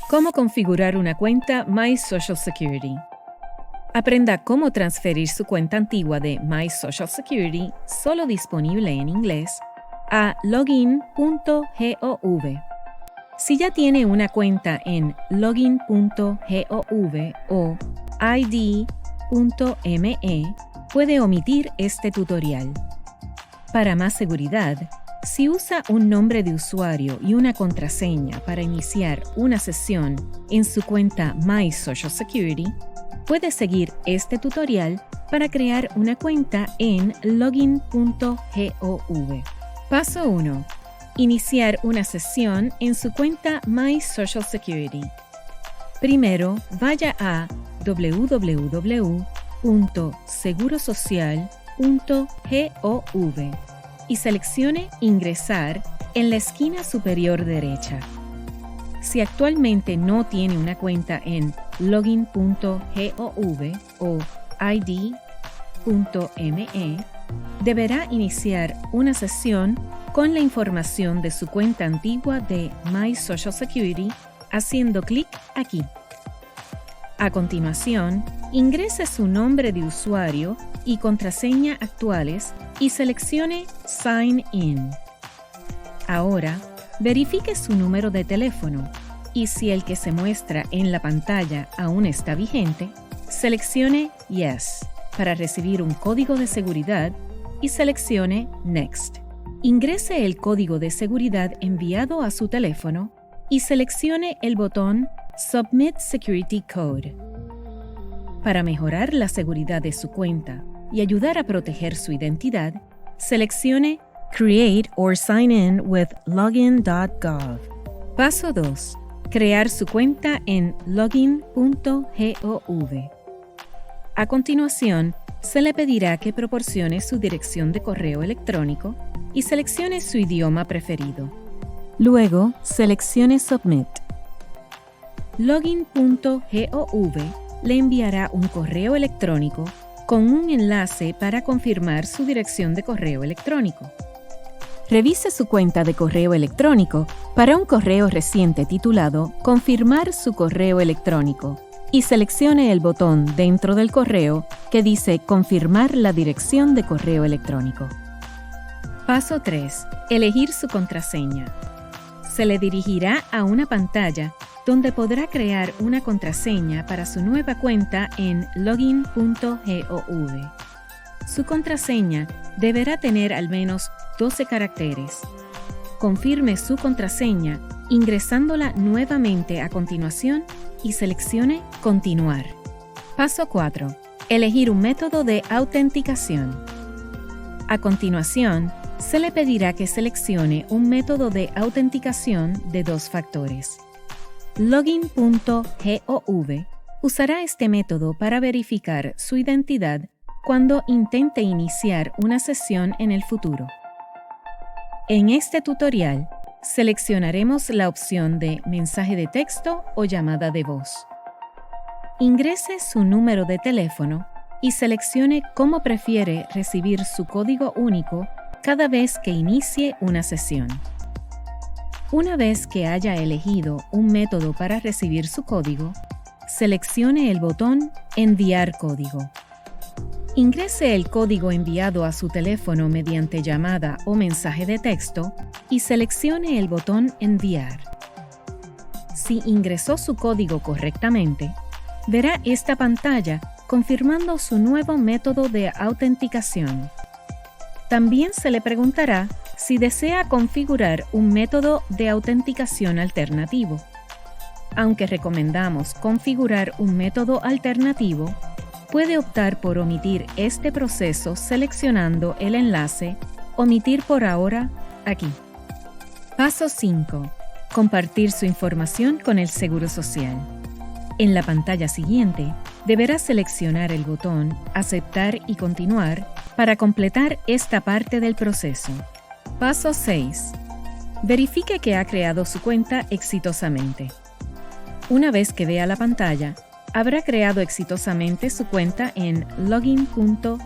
¿Cómo configurar una cuenta My Social Security? Aprenda cómo transferir su cuenta antigua de My Social Security, solo disponible en inglés, a login.gov. Si ya tiene una cuenta en login.gov o id.me, puede omitir este tutorial. Para más seguridad, si usa un nombre de usuario y una contraseña para iniciar una sesión en su cuenta My Social Security, puede seguir este tutorial para crear una cuenta en login.gov. Paso 1. Iniciar una sesión en su cuenta My Social Security. Primero, vaya a www.segurosocial.gov y seleccione Ingresar en la esquina superior derecha. Si actualmente no tiene una cuenta en login.gov o id.me, deberá iniciar una sesión con la información de su cuenta antigua de My Social Security haciendo clic aquí. A continuación, ingrese su nombre de usuario y contraseña actuales y seleccione Sign In. Ahora, verifique su número de teléfono y si el que se muestra en la pantalla aún está vigente, seleccione Yes para recibir un código de seguridad y seleccione Next. Ingrese el código de seguridad enviado a su teléfono y seleccione el botón Submit Security Code. Para mejorar la seguridad de su cuenta y ayudar a proteger su identidad, seleccione Create or Sign In with Login.gov. Paso 2. Crear su cuenta en login.gov. A continuación, se le pedirá que proporcione su dirección de correo electrónico y seleccione su idioma preferido. Luego, seleccione Submit. Login.gov le enviará un correo electrónico con un enlace para confirmar su dirección de correo electrónico. Revise su cuenta de correo electrónico para un correo reciente titulado Confirmar su correo electrónico y seleccione el botón dentro del correo que dice Confirmar la dirección de correo electrónico. Paso 3. Elegir su contraseña. Se le dirigirá a una pantalla donde podrá crear una contraseña para su nueva cuenta en login.gov. Su contraseña deberá tener al menos 12 caracteres. Confirme su contraseña ingresándola nuevamente a continuación y seleccione Continuar. Paso 4. Elegir un método de autenticación. A continuación, se le pedirá que seleccione un método de autenticación de 2 factores. Login.gov usará este método para verificar su identidad cuando intente iniciar una sesión en el futuro. En este tutorial, seleccionaremos la opción de mensaje de texto o llamada de voz. Ingrese su número de teléfono y seleccione cómo prefiere recibir su código único cada vez que inicie una sesión. Una vez que haya elegido un método para recibir su código, seleccione el botón Enviar código. Ingrese el código enviado a su teléfono mediante llamada o mensaje de texto y seleccione el botón Enviar. Si ingresó su código correctamente, verá esta pantalla confirmando su nuevo método de autenticación. También se le preguntará si desea configurar un método de autenticación alternativo. Aunque recomendamos configurar un método alternativo, puede optar por omitir este proceso seleccionando el enlace Omitir por ahora aquí. Paso 5. Compartir su información con el Seguro Social. En la pantalla siguiente, deberá seleccionar el botón Aceptar y continuar para completar esta parte del proceso. Paso 6. Verifique que ha creado su cuenta exitosamente. Una vez que vea la pantalla, habrá creado exitosamente su cuenta en login.gov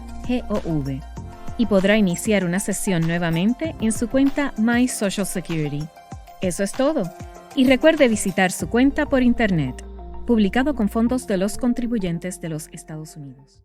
y podrá iniciar una sesión nuevamente en su cuenta My Social Security. Eso es todo. Y recuerde visitar su cuenta por Internet, publicado con fondos de los contribuyentes de los Estados Unidos.